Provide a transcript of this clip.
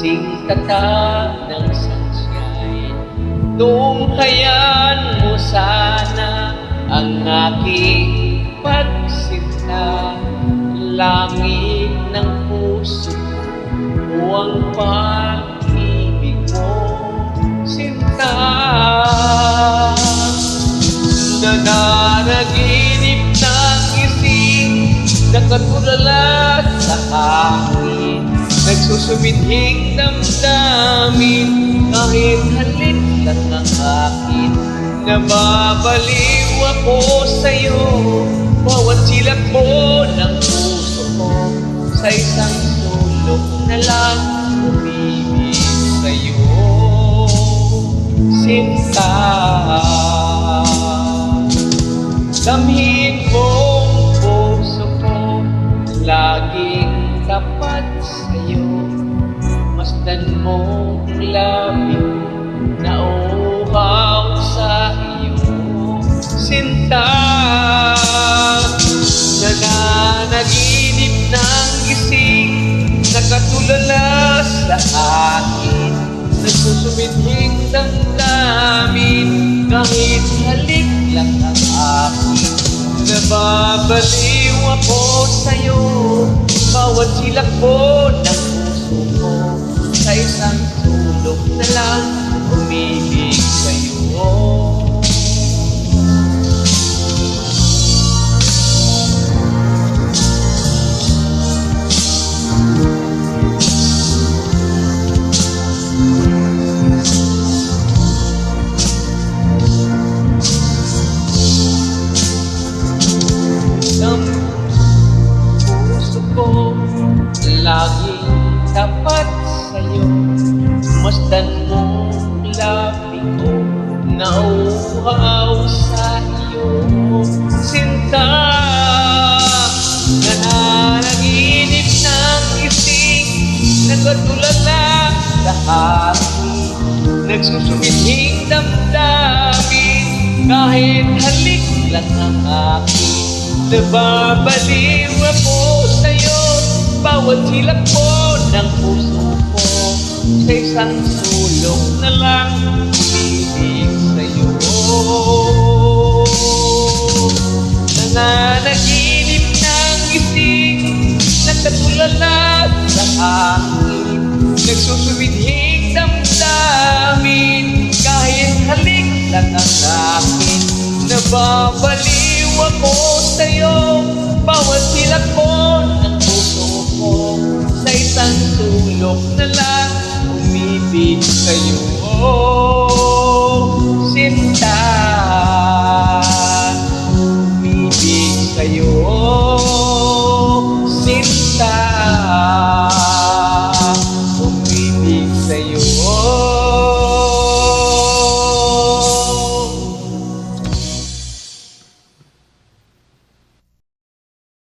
Singkata ng sunshine, tunghayan mo sana ang aking pagsinta. Langit ng puso ko ang pag-ibig mo, sinta. Nananaginip ng isip, nakatulala sa akin, nagsusumidhing damdamin, kahit halik lang ang akin. Nababaliw ako sa'yo, bawat silap mo ng puso ko, sa isang sulok na lang umibig sa'yo, sinta. Damhin mong puso ko, laging tapat sa'yo. Masdan mong labi na uhaw sa iyo, sinta. Nananaginip ng gising, nakatulala sa akin, nagsusumidhing damdamin, kahit halik lang ang akin. Nababaliw ako sa'yo, bawat silak mo ng puso ko, sa isang sulok na lang umibig sa'yo. Ang puso ko laging tapat sa'yo, masdan mong labi ko, nauhaw sa iyo, sinta. Nananaginip ng ising, nakatulala sa akin, nagsusumidhing damdamin, kahit halik lang ang akin. Nababaliw ako sa'yo, bawat silap mo ng puso ko, sa isang sulok na lang umibig sa'yo. Nananaginip ng gising, nakatulala sa akin, nagsusumidhing damdamin, kahit halik lang ang akin. Nababaliw ako sa'yo,